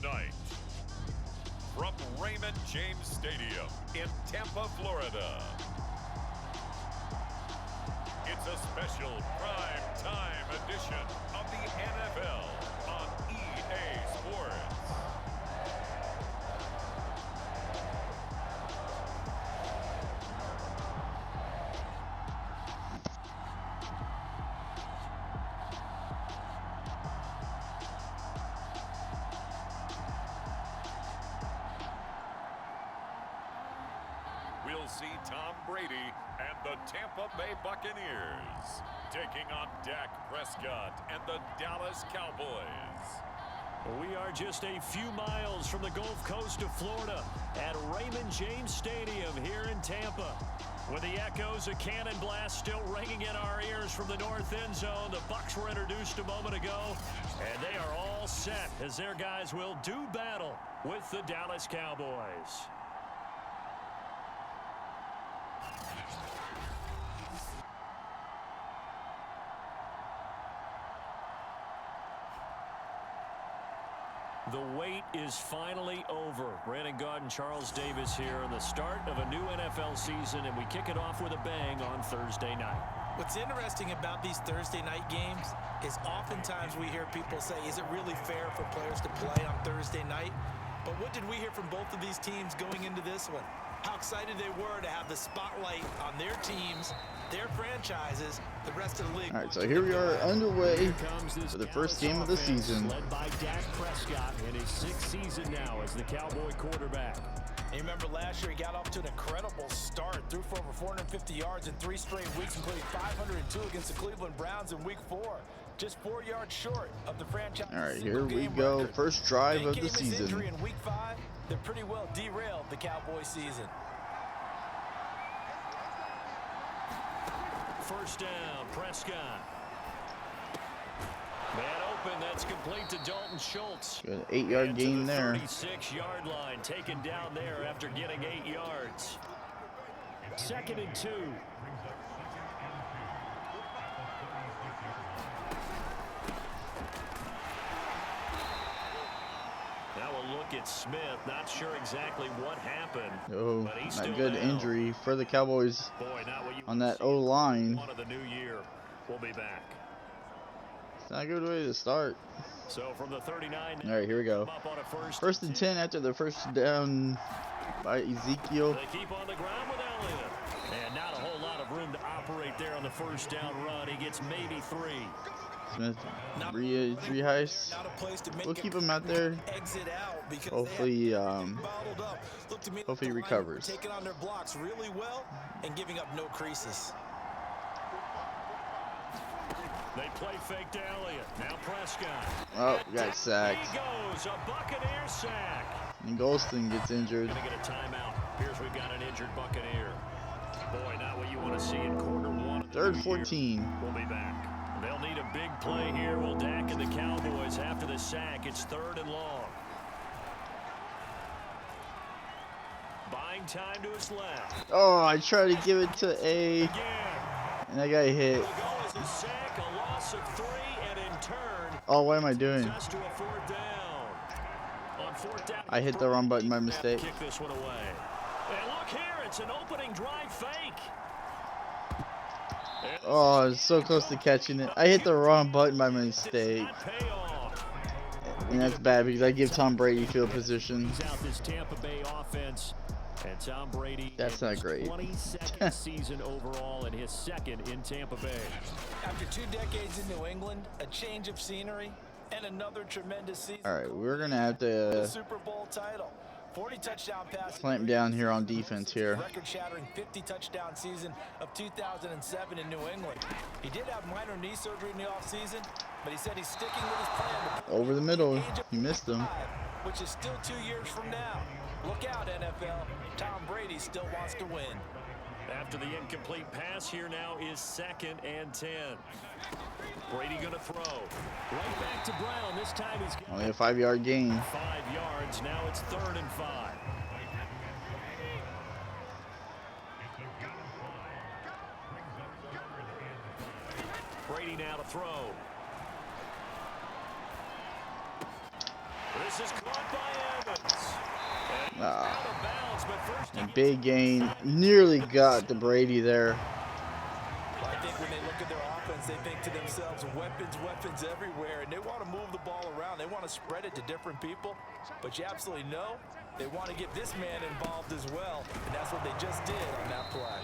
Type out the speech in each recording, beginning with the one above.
Tonight, from Raymond James Stadium in Tampa, Florida, it's a special prime time edition of the NFL on EA Sports. We'll see Tom Brady and the Tampa Bay Buccaneers taking on Dak Prescott and the Dallas Cowboys. We are just a few miles from the Gulf Coast of Florida at Raymond James Stadium here in Tampa. With the echoes of cannon blast still ringing in our ears from the north end zone, the Bucs were introduced a moment ago, and they are all set as their guys will do battle with the Dallas Cowboys. The wait is finally over. Brandon Gaud and Charles Davis here in the start of a new NFL season, and we kick it off with a bang on Thursday night. What's interesting about these Thursday night games is oftentimes we hear people say, is it really fair for players to play on Thursday night? But what did we hear from both of these teams going into this one? How excited they were to have the spotlight on their teams, their franchises, the rest of the league. All right, so here we are underway for the first game of the season. Led by Dak Prescott in his sixth season now as the Cowboy quarterback. And you remember last year he got off to an incredible start, threw for over 450 yards in 3 straight weeks, including 502 against the Cleveland Browns in Week 4. Just 4 yards short of the franchise. All right, here we go. Record. First drive of the His season. injury in Week 5, that pretty well derailed the Cowboy season. First down, Prescott. Man open, that's complete to Dalton Schultz. Good 8-yard gain there. 36-yard line, taken down there after getting 8 yards. 2nd and 2. Now a look at Smith. Not sure exactly what happened. Oh, but he's not still good down. Injury for the Cowboys. Boy, not what you on that O-line. One of the new year. We'll be back. It's not a good way to start. So from the 39. All right, here we go. First and 10 after the first down by Ezekiel. They keep on the ground with Elliott. And not a whole lot of room to operate there on the first down run. He gets maybe 3. Smith, three heists. We'll keep him out there. Hopefully, hopefully he recovers. Taking on their blocks really well and giving up no creases. They play fake to Elliott. Now Prescott. Oh, got sacked. He goes, a Buccaneer sack. And Golston gets injured. Gonna get a timeout. Here's we've got an injured Buccaneer. Boy, not what you want to see in quarter 1. 3rd 14. We'll be back. They'll need a big play here. Will Dak and the Cowboys after the sack. It's 3rd and long. Buying time to his left. Oh, I tried to give it to A. Again. And I got hit. The goal is a sack, a loss of 3, and in turn, Oh, what am I doing? just to a 4th down. On 4th down, I hit the wrong button by mistake. kick this one away. And look here, it's an opening drive fake. Oh, I was so close to catching it. I hit the wrong button by mistake. And that's bad because I give Tom Brady field position. Out this Tampa Bay offense, and Tom Brady. That's not great. 22nd season overall and his 2nd in Tampa Bay. After 2 decades in New England, a change of scenery, and another tremendous season. All right, we're gonna have The to Super Bowl title. 40 touchdown passes. clamp down here on defense here. Record-shattering 50 touchdown season of 2007 in New England. He did have minor knee surgery in the offseason, but he said he's sticking with his plan. Over the middle, he missed them. Which is still 2 years from now. Look out, NFL. Tom Brady still wants to win. After the incomplete pass, here now is 2nd and 10. Brady gonna throw. Right back to Brown. This time he's got Only a 5-yard gain. 5 yards. Now it's 3rd and 5. Brady now to throw. This This is caught by Evans. Ah. Out of bounds, but first A big gain. Nearly got the Brady there. I think when they look at their offense, they think to themselves, weapons everywhere, and they want to move the ball around. They want to spread it to different people, but you absolutely know they want to get this man involved as well, and that's what they just did on that play.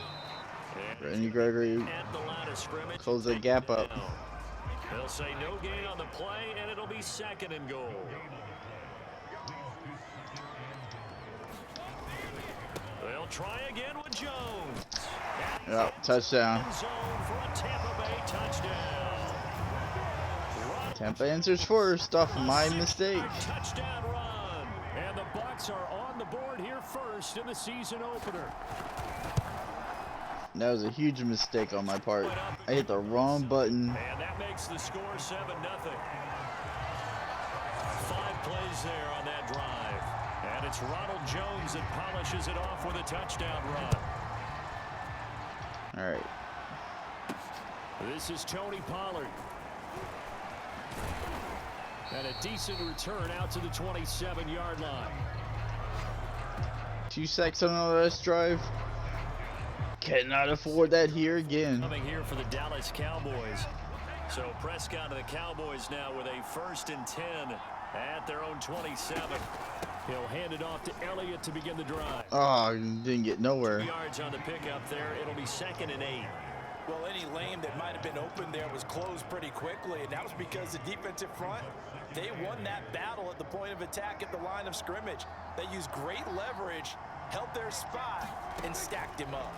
Randy Gregory close the gap up. They'll say no gain on the play, and it'll be 2nd and goal. They'll try again with Jones. Yep, touchdown. For a Tampa Bay touchdown. Tampa answers first off my mistake. Touchdown run. And the Bucs are on the board here first in the season opener. That was a huge mistake on my part. I hit the wrong button. And that makes the score 7-0. 5 plays there on that drive. And it's Ronald Jones that polishes it off with a touchdown run. All right. This is Tony Pollard. And a decent return out to the 27-yard line. 2 sacks on the last drive. Cannot afford that here again. Coming here for the Dallas Cowboys. So Prescott and the Cowboys now with a 1st and 10 at their own 27. He'll hand it off to Elliott to begin the drive. Oh, didn't get nowhere. 2 yards on the pickup there. It'll be 2nd and 8. Well, any lane that might have been open there was closed pretty quickly, and that was because the defensive front, they won that battle at the point of attack at the line of scrimmage. They used great leverage, held their spot, and stacked him up.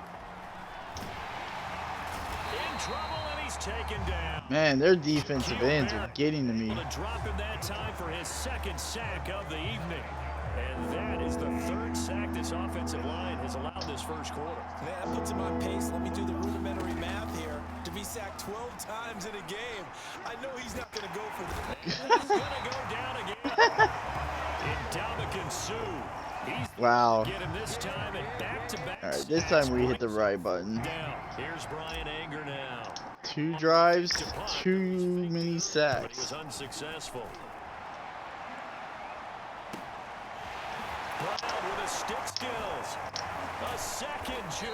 In trouble, and he's taken down. Man, their defensive ends are getting to me. Able to drop him that time for his 2nd sack of the evening. And that is the 3rd sack this offensive line has allowed this first quarter. Man, that puts him on pace. Let me do the rudimentary math here. To be sacked 12 times in a game, I know he's not going to go for that. He's going to go down again. Ndamukong Suh. Wow. Get him this time at back-to-back. All right, this time we hit the right button. Down. Here's Brian Anger now. 2 drives, too many But he sacks. was unsuccessful. Brown with his stick skills. A 2nd juke.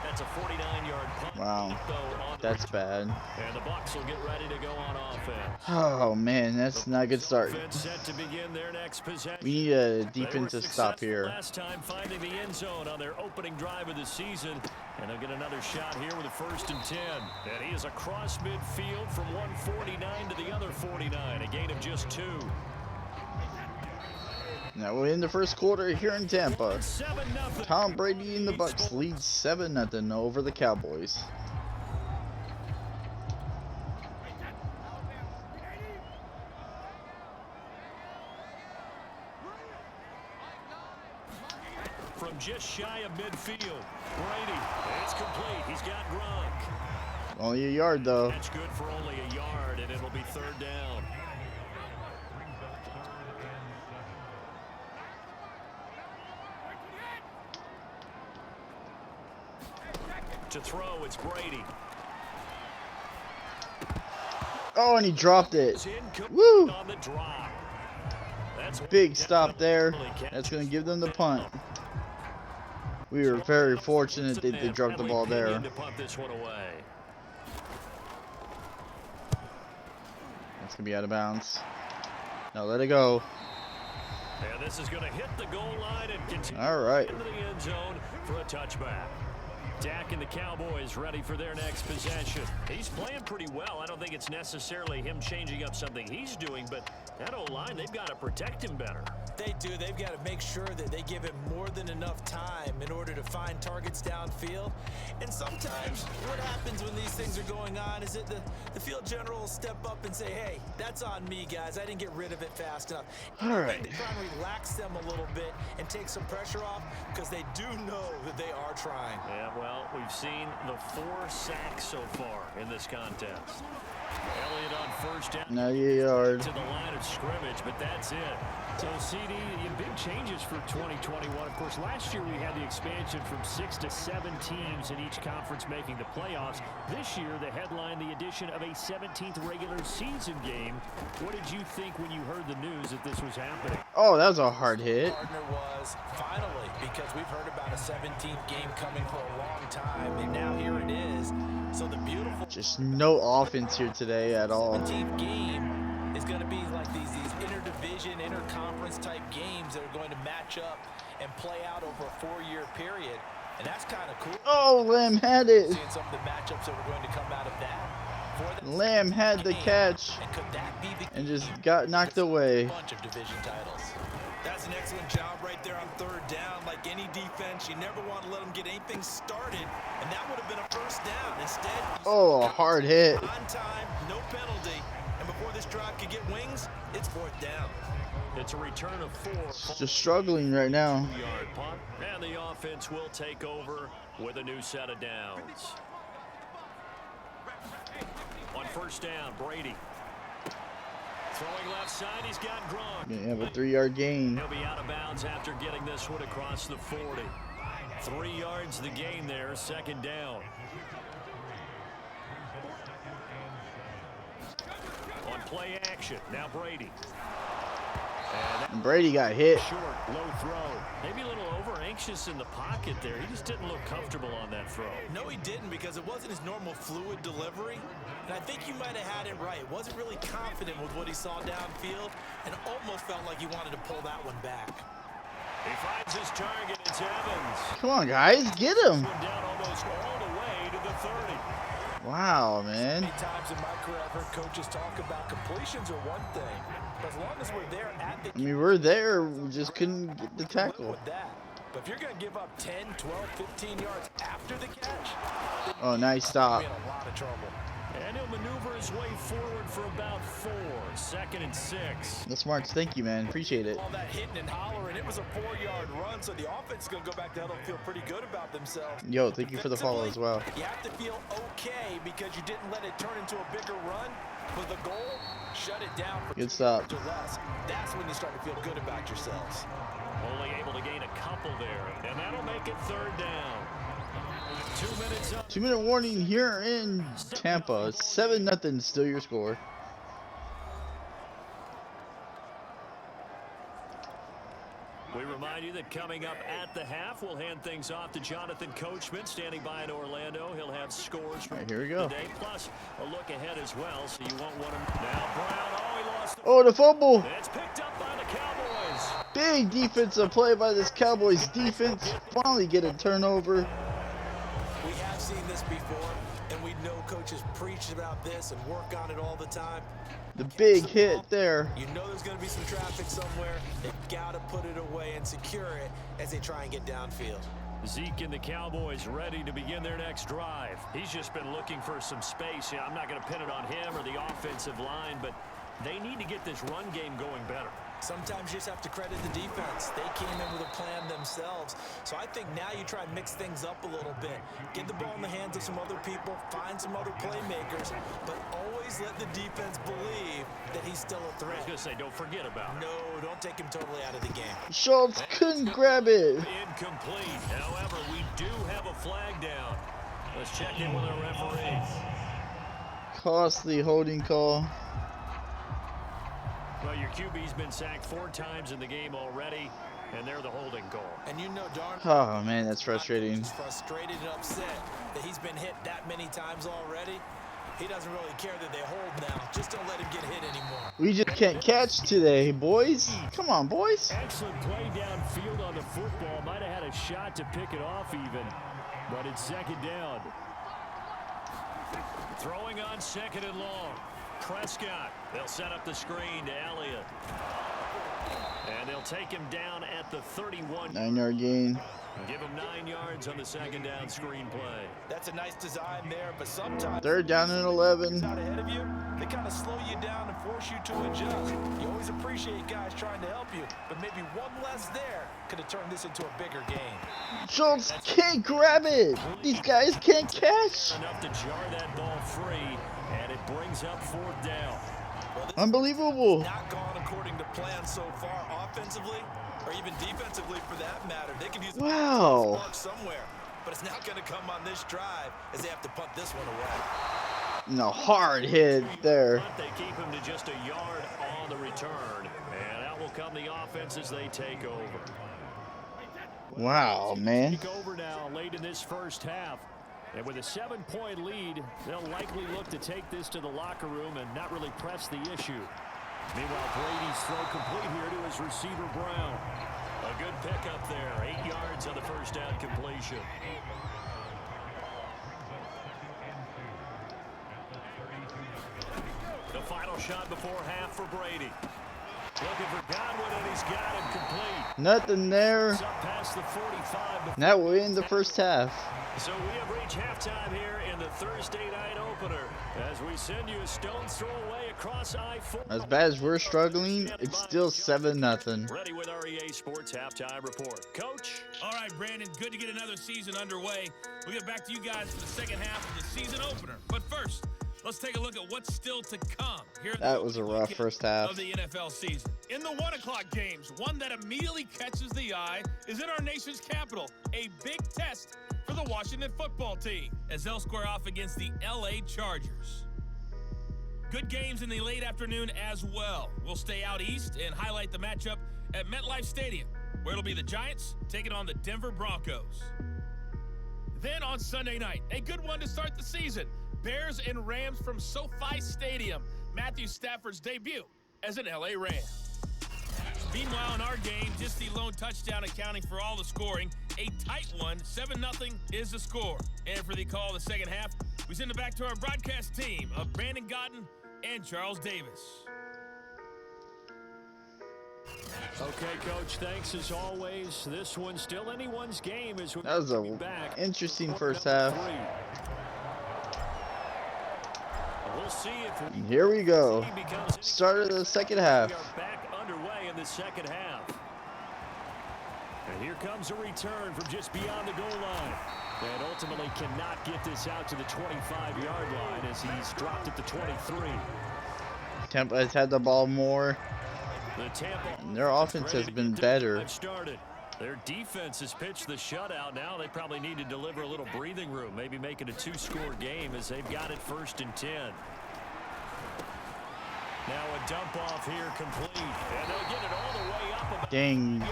That's a 49-yard punt. Wow, that's bad. And the Bucs will get ready to go on offense. Oh man, that's not a good start. Set to begin their next possession. We need a defensive stop here. Last time finding the end zone on their opening drive of the season, and they'll get another shot here with a 1st and 10. And he is across midfield from 149 to the other 49, a gain of just 2. Now we're in the first quarter here in Tampa. 7-0. Tom Brady and the Bucs lead 7-0 over the Cowboys. From just shy of midfield, Brady, it's complete. He's got Gronk. Only a yard though. That's good for only a yard, and it'll be 3rd down. To throw, it's Brady. Oh, and he dropped it. Woo! On the drop. That's Big stop there. That's going to give them the punt. We were very fortunate that they dropped the ball there. To punt this one away. That's going to be out of bounds. Now let it go. And this is going to hit the goal line and continue All right. into the end zone for a touchback. Dak and the Cowboys ready for their next possession. He's playing pretty well. I don't think it's necessarily him changing up something he's doing, but that O-line, they've got to protect him better. They do. They've got to make sure that they give him more than enough time in order to find targets downfield. And sometimes what happens when these things are going on is that the field general will step up and say, hey, that's on me, guys. I didn't get rid of it fast enough. All right. They try and relax them a little bit and take some pressure off because they do know that they are trying. Yeah, well, we've seen the 4 sacks so far in this contest. Elliott on first down. 90 yards. To the line of scrimmage, but that's it. So, CD, big changes for 2021. Of course, last year we had the expansion from 6 to 7 teams in each conference making the playoffs. This year, the headline, the addition of a 17th regular season game. What did you think when you heard the news that this was happening? Oh, that was a hard hit. Partner was finally, because we've heard about a 17th game coming for a long time, and now here it is. So the beautiful Just no offense here today at all. 17th game is going to be like these interdivision, interconference type games that are going to match up and play out over a 4-year period, and that's kind of cool. Oh, Lamb had it. Seeing some of the matchups that are going to come out of that. Lamb had the catch And could that be the and just got knocked away. bunch of division titles? That's an excellent job right there on third down. Like any defense, you never want to let them get anything started, and that would have been a first down. Instead, Oh, a hard hit. on time, no penalty, and before this drive could get wings, it's fourth down. It's a return of 4. Just struggling right now. 2-yard punt, and the offense will take over with a new set of downs. On first down, Brady. Throwing left side, he's got Gronk. Gonna have a 3-yard gain. He'll be out of bounds after getting this one across the 40. 3 yards the gain there, second down. On play action, now Brady. And Brady got hit. Short, low throw. Maybe a little over-anxious in the pocket there. He just didn't look comfortable on that throw. No, he didn't, because it wasn't his normal fluid delivery. And I think you might have had it right. Wasn't really confident with what he saw downfield and almost felt like he wanted to pull that one back. He finds his target. It's Evans. Come on, guys, get him. One down almost all the way to the 30. Wow, man. Many times in my career, I've heard coaches talk about completions are one thing, but as long as we're there at the I mean, we're there. We just couldn't get the tackle. with that. But if you're going to give up 10, 12, 15 yards after the catch, Oh, nice stop. you're in a lot of trouble. And he'll maneuver his way forward for about 4. 2nd and 6. The smarts, thank you, man. Appreciate it. All that hitting and hollering, it was a 4-yard run, so the offense is going to go back down and feel pretty good about themselves. Yo, thank you for the follow as well. You have to feel okay because you didn't let it turn into a bigger run. With the goal, shut it down for Good stop. 2 or less. That's when you start to feel good about yourselves. Only able to gain a couple there, and that'll make it third down. 2 minutes up. 2-minute warning here in Tampa. 7-0, still your score. We remind you that coming up at the half, we'll hand things off to Jonathan Coachman, standing by in Orlando. He'll have scores from Right, here we go. today, plus a look ahead as well, so you won't want to. Now Brown, oh, he lost. Oh, the fumble. It's picked up by the Cowboys. Big defensive play by this Cowboys defense. Finally get a turnover. We have seen this before, and we know coaches preach about this and work on it all the time. The big hit there. You know there's going to be some traffic somewhere. They've got to put it away and secure it as they try and get downfield. Zeke and the Cowboys ready to begin their next drive. He's just been looking for some space. Yeah, I'm not going to pin it on him or the offensive line, but they need to get this run game going better. Sometimes you just have to credit the defense. They came in with a plan themselves. So I think now you try and mix things up a little bit. Get the ball in the hands of some other people, find some other playmakers, but always let the defense believe that he's still a I was threat. going to say, don't forget about it. No, don't take him totally out of the game. Schultz couldn't grab it. Incomplete. However, we do have a flag down. Let's check in with our referee. Costly holding call. Well, your QB's been sacked 4 times in the game already, and they're the holding goal. And you know darn Oh, man, that's frustrating. he's frustrated and upset that he's been hit that many times already. He doesn't really care that they hold now. Just don't let him get hit anymore. We just can't catch today, boys. Come on, boys. Excellent play downfield on the football. Might have had a shot to pick it off even, but it's second down. Throwing on 2nd and long. Prescott. They'll set up the screen to Elliott. And they'll take him down at the 31. 9-yard gain. Give him 9 yards on the second down screen play. That's a nice design there, but sometimes 3rd down and 11. out ahead of you, they kind of slow you down and force you to adjust. You always appreciate guys trying to help you, but maybe one less there could have turned this into a bigger game. Schultz can't grab it. These guys can't catch. Enough to jar that ball free, and it brings up 4th down. Well, Unbelievable. not gone according to plan so far, offensively or even defensively for that matter. They could use a spark somewhere, but it's not going to come on this drive as they have to punt this one away. No, hard hit there. They keep him to just a yard on the return, and out will come the offense as they take over. Wow, man. Take over now late in this first half. And with a 7-point lead, they'll likely look to take this to the locker room and not really press the issue. Meanwhile, Brady's throw complete here to his receiver, Brown. A good pickup there. 8 yards on the first down completion. The final shot before half for Brady. Looking for Godwin, and he's got him complete. Nothing there. It's up past the 45. Now we're in the first half. So we have reached halftime here in the Thursday night opener as we send you a stone's throw away across I-4. As bad as we're struggling, it's still 7-0. Ready with our EA Sports halftime report. Coach? All right, Brandon, good to get another season underway. We'll get back to you guys for the second half of the season opener. But first, let's take a look at what's still to come here. That was a rough first half. Of the NFL season. In the 1 o'clock games, one that immediately catches the eye is in our nation's capital. A big test for the Washington football team as they'll square off against the LA Chargers. Good games in the late afternoon as well. We'll stay out east and highlight the matchup at MetLife Stadium, where it'll be the Giants taking on the Denver Broncos. Then on Sunday night, a good one to start the season. Bears and Rams from SoFi Stadium. Matthew Stafford's debut as an LA Ram. Meanwhile, in our game, just the lone touchdown accounting for all the scoring. A tight one, 7-0 is the score. And for the call of the second half, we send it back to our broadcast team of Brandon Godden and Charles Davis. Okay, Coach, thanks as always. This one's still anyone's game as we That was an interesting first half. We'll see if And here we go. Start of the second half. We are back underway in the second half. And here comes a return from just beyond the goal line. And ultimately cannot get this out to the 25-yard line as he's dropped at the 23. Tampa has had the ball more. Their offense has been better. Their defense has pitched the shutout. Now they probably need to deliver a little breathing room, maybe make it a 2-score game as they've got it 1st and 10. Now a dump off here complete, and they'll get it all the way up. About Dang,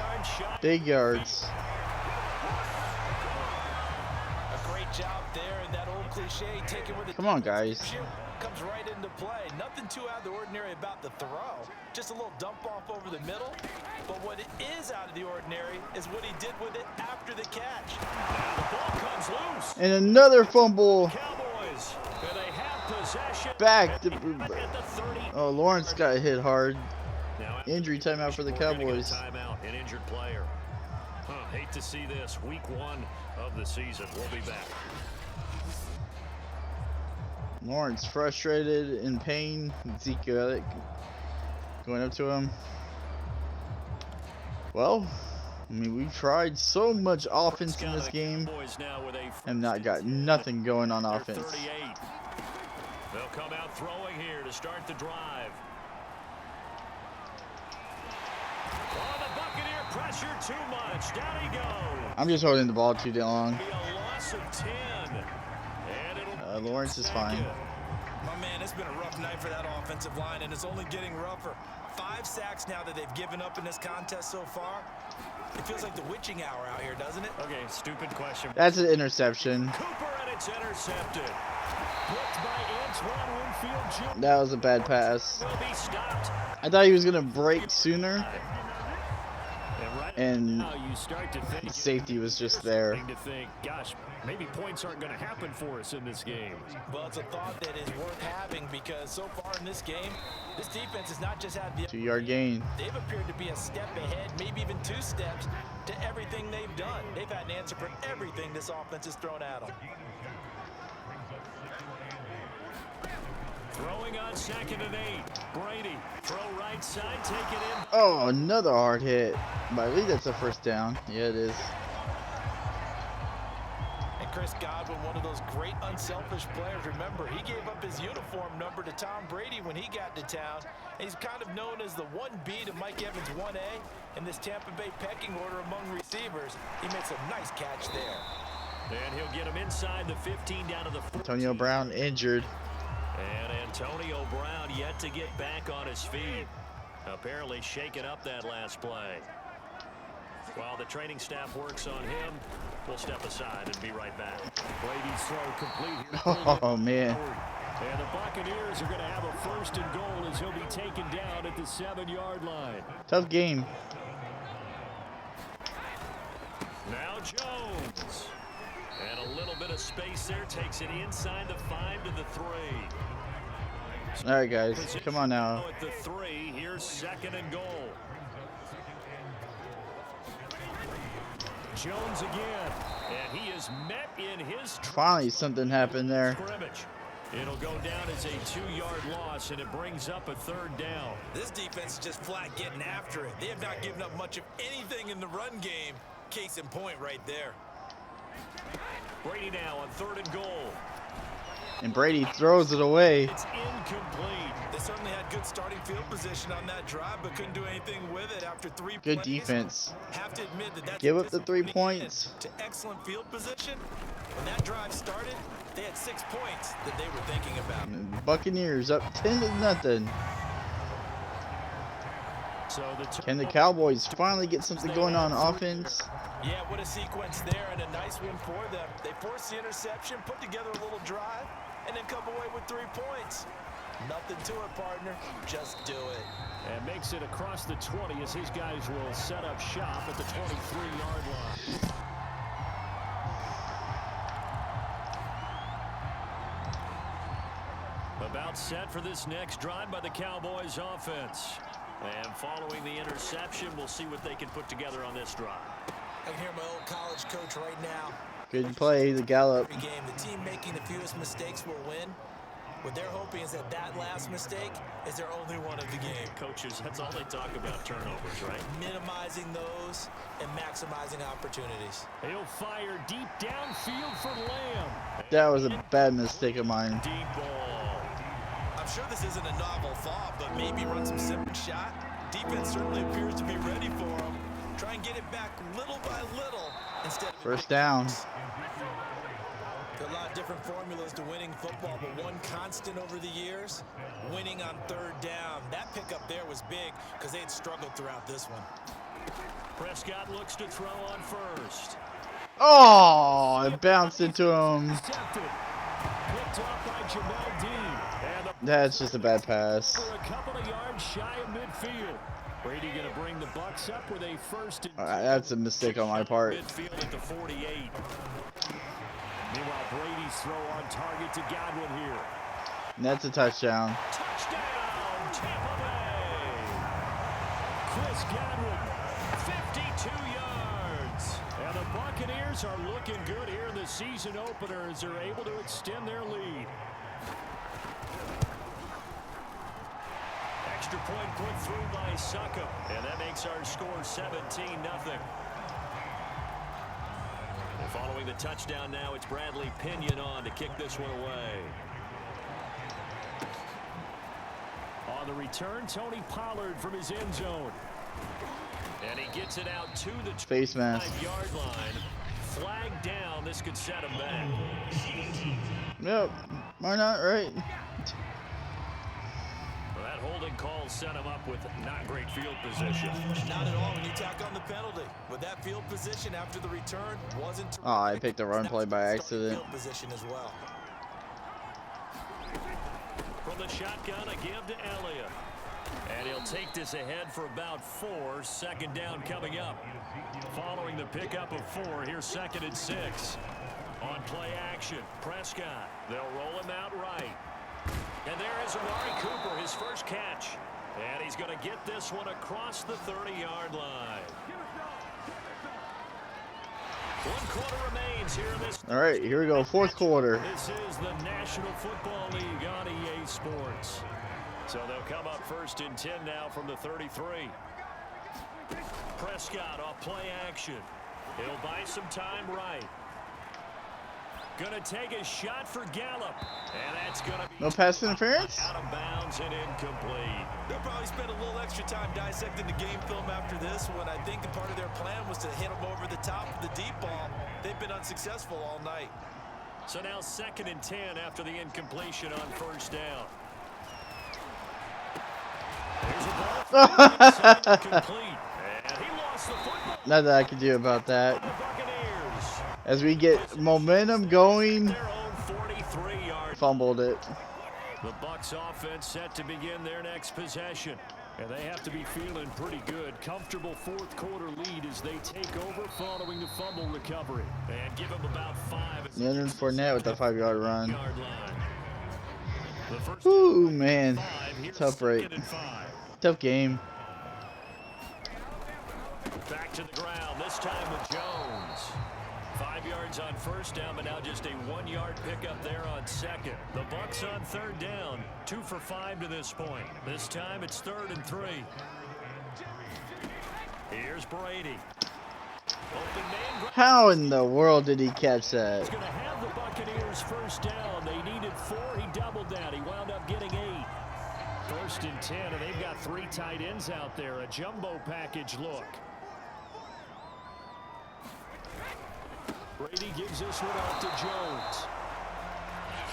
big yards. A great job there, and that old cliche, taking with it. Come on, guys. Comes right into play. Nothing too out of the ordinary about the throw. Just a little dump off over the middle. But what it is out of the ordinary is what he did with it after the catch. Now the ball comes loose. And another fumble. Cowboys, and they have possession. Back to, at the 30. oh, Lawrence got hit hard. Now, Injury timeout for the Cowboys. Timeout, an injured player. Hate to see this. Week 1 of the season. We'll be back. Lawrence frustrated, in pain. Zeke going up to him. Well, I mean, we've tried so much offense in this game and not got nothing going on offense. 38. They'll come out throwing here to start the drive. Oh, the Buccaneer pressure too much. Down he goes. I'm just holding the ball too long. Be a loss of 10. Lawrence is fine. My man, it's been a rough night for that offensive line, and it's only getting rougher. 5 sacks now that they've given up in this contest so far. It feels like the witching hour out here, doesn't it? Okay, stupid question. That's an interception. Cooper, and it's intercepted. Blocked by Antoine Winfield Jr. That was a bad pass. Will be stopped. I thought he was going to break sooner. And you start to think, safety was just there. To think, gosh, maybe points aren't going to happen for us in this game. Well, it's a thought that is worth having because so far in this game, this defense has not just had the 2-yard gain. They've appeared to be a step ahead, maybe even 2 steps to everything they've done. They've had an answer for everything this offense has thrown at them. Throwing on 2nd and 8. Brady, throw right side, take it in. Oh, another hard hit. But I believe that's a first down. Yeah, it is. And Chris, Chris Godwin, one of those great unselfish players. Remember, he gave up his uniform number to Tom Brady when he got to town. And he's kind of known as the 1B to Mike Evans' 1A in this Tampa Bay pecking order among receivers. He makes a nice catch there. And he'll get him inside the 15 down to the 14. Antonio Brown injured. And Antonio Brown yet to get back on his feet. Apparently shaking up that last play. While the training staff works on him, we'll step aside and be right back. Brady's throw complete. Oh, man. And the Buccaneers are going to have a 1st and goal as he'll be taken down at the 7-yard line. Tough game. Now Jones. And a little bit of space there. Takes it inside the 5 to the 3. All right, guys. Come on now. At the 3, here's 2nd and goal. Jones again. And he is met in his Finally, something happened there. scrimmage. It'll go down as a 2-yard loss, and it brings up a 3rd down. This defense is just flat getting after it. They have not given up much of anything in the run game. Case in point right there. Brady now on 3rd and goal. And Brady throws it away. It's incomplete. They certainly had good starting field position on that drive, but couldn't do anything with it after 3 Good plays. defense. Have to admit that's Give up the 3 disappointing points. end to excellent field position. When that drive started, they had 6 points that they were thinking about. Buccaneers up 10-0. So Can the Cowboys finally get something going on offense? Yeah, what a sequence there, and a nice win for them. They forced the interception, put together a little drive, and then come away with 3 points. Nothing to it, partner. Just do it. And makes it across the 20 as his guys will set up shop at the 23-yard line. About set for this next drive by the Cowboys offense. And following the interception, we'll see what they can put together on this drive. I can hear my old college coach right now. Good play, the Gallup. Every game, the team making the fewest mistakes will win. What they're hoping is that that last mistake is their only one of the game. Coaches, that's all they talk about, turnovers, right? Minimizing those and maximizing opportunities. He'll fire deep downfield for Lamb. That was a bad mistake of mine. Deep ball. I'm sure this isn't a novel thought, but maybe run some simple shot. Defense certainly appears to be ready for him. Try and get it back little by little instead of 1st down. There are a lot of different formulas to winning football, but one constant over the years, winning on 3rd down. That pickup there was big because they had struggled throughout this one. Prescott looks to throw on 1st. Oh, it bounced into him. Intercepted. Picked off by Jamel Dean. And That's just a bad pass. for a couple of yards shy of midfield. Brady going to bring the Bucs up with a 1st and That's a mistake on my part. midfield at the 48. Meanwhile, Brady's throw on target to Godwin here. And that's a touchdown. Touchdown, Tampa Bay. Chris Godwin, 52 yards. And the Buccaneers are looking good here in the season opener as they're able to extend their lead. Extra point put through by Suckup. And that makes our score 17-0. Following the touchdown now, it's Bradley Pinion on to kick this one away. On the return, Tony Pollard from his end zone. And he gets it out to the Face mask. 5-yard line. Flag down. This could set him back. Yep. Why not, right? Well, that holding call set him up with not great field position. Not at all when you tack on the penalty. With that field position after the return wasn't. Oh, I picked the run play by accident. Field position as well. From the shotgun, a give to Elliott. And he'll take this ahead for about 4. 2nd down coming up. Following the pickup of 4, here's 2nd and 6. On play action, Prescott. They'll roll him out right. And there is Amari Cooper, his first catch. And he's going to get this one across the 30-yard line. 1 quarter remains here in this. All right, here we go. 4th quarter. This is the National Football League on EA Sports. So they'll come up 1st and 10 now from the 33. Prescott off play action. He'll buy some time right. Gonna take a shot for Gallup. And that's gonna be No pass interference? out of bounds and incomplete. They'll probably spend a little extra time dissecting the game film after this one. I think a part of their plan was to hit them over the top of the deep ball. They've been unsuccessful all night. So now 2nd and 10 after the incompletion on 1st down. There's a ball complete. And he lost the football. Nothing that I can do about that. The Buccaneers. As we get momentum going, Their own 43-yard. fumbled it. The Bucs offense set to begin their next possession. And they have to be feeling pretty good. Comfortable 4th quarter lead as they take over following the fumble recovery. And give them about 5. Leonard Fournette with the 5-yard run. Yard line. The first Ooh, man. 5, here's Tough break. 2nd and 5. Tough game. Back to the ground, this time with Jones. 5 yards on 1st down, but now just a 1-yard pickup there on 2nd. The Bucs on 3rd down, 2 for 5 to this point. This time it's 3rd and 3. Here's Brady. Open man. How in the world did he catch that? He's going to have the Buccaneers 1st down. They needed 4. He doubled that. He wound up getting 8. 1st and 10, and they've got 3 tight ends out there. A jumbo package look. Brady gives this one out to Jones.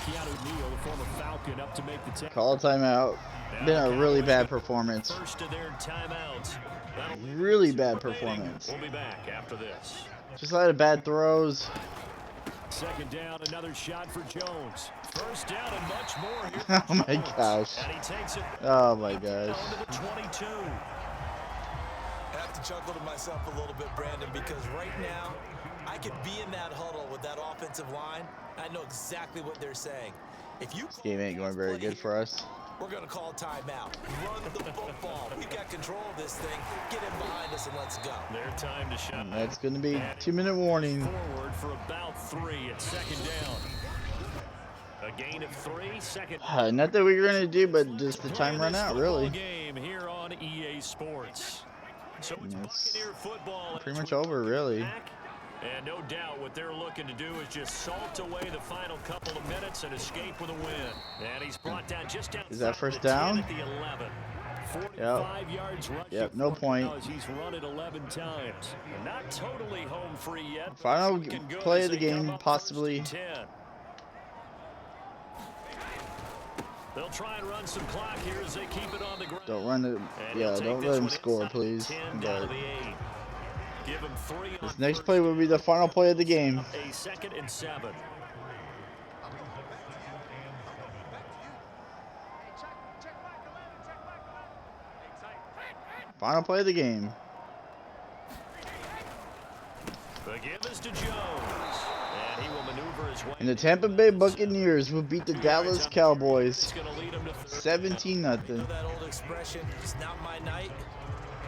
Keanu Neal, the former Falcon, up to make the tackle. Call a timeout. Been a really bad performance. First of their timeouts. Really bad performance. We'll be back after this. Just a lot of bad throws. 2nd down, another shot for Jones. 1st down and much more here. Oh my gosh. And he takes it Oh my gosh. down to the 22. I have to chuckle to myself a little bit, Brandon, because right now I could be in that huddle with that offensive line. I know exactly what they're saying. If you This game ain't going very good for us. we're going to call timeout. Run the football. We got control of this thing. Get him behind us and let's go. Their time to shut That's going to be 2-minute warning. forward for about 3 at 2nd down. A gain of 3, 2nd. Not that we were going to do, but just the time run out, really. Game here on EA Sports. So it's It's Buccaneer football. pretty much over, really. And no doubt what they're looking to do is just salt away the final couple of minutes and escape with a win. And he's brought down just outside Is that first the 10 down? at the 11. 45 yards rushing. Yep, no point. As he's run it 11 times. And not totally home free yet. Final Looking good play as of the they come game, up possibly. 1st and 10. They'll try and run some clock here as they keep it on the ground. Don't run it. And Yeah, he'll take don't this let him one score, inside please. 10 down to But the 8. Give him 3 on this next 1st play will be the final play of the game. A 2nd and 7. Final play of the game. The give is to Jones. And he will maneuver his way. And the Tampa Bay Buccaneers will beat the Dallas Cowboys It's going to lead him to 17-0. You know that old expression, it's not my night.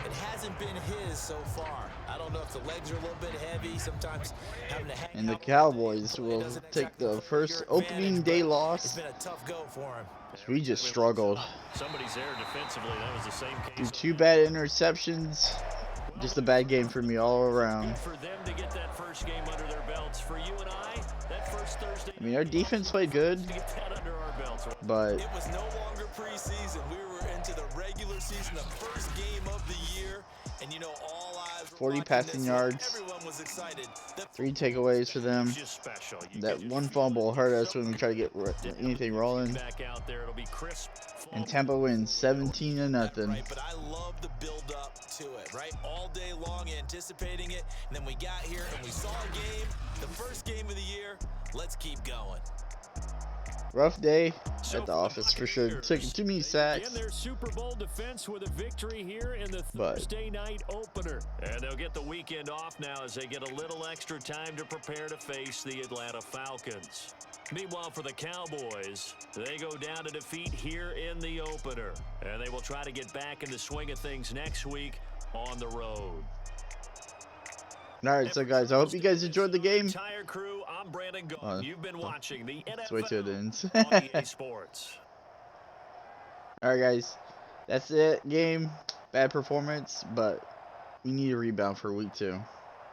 It hasn't been his so far. I don't know if the legs are a little bit heavy, sometimes having to hang And the out. Cowboys It will doesn't take exactly the work first to your opening advantage, day but loss. It's been a tough go for him. We just struggled. Somebody's there defensively. That was the same Through case. 2 bad interceptions. Just a bad game for me all around. For them to get that first game under their belts. For you and I, that first Thursday. I mean, our defense played good, To get that under our belts. but It was no longer preseason. We were into the regular season, the first game of the year. And you know, all eyes were 40 watching passing this. yards. Everyone was excited. The 3 takeaways for them. Just special. You That get one fumble hurt us when we try to get anything rolling. back out there. It'll be crisp. And Tampa wins 17-0. Right, but I love the build up to it, right? All day long anticipating it, and then we got here and we saw a game, the first game of the year. Let's keep going. Rough day at the office for sure. Took too many In sacks. their Super Bowl defense with a victory here in the But- Thursday night opener. And they'll get the weekend off now as they get a little extra time to prepare to face the Atlanta Falcons. Meanwhile, for the Cowboys, they go down to defeat here in the opener. And they will try to get back in the swing of things next week on the road. Alright, so guys, I hope you guys enjoyed the game. Entire crew, I'm Brandon Gaunt. You've been watching the Let's wait till it NFL ends. on EA Sports. Alright, guys. That's it. Game. Bad performance, but we need a rebound for week 2.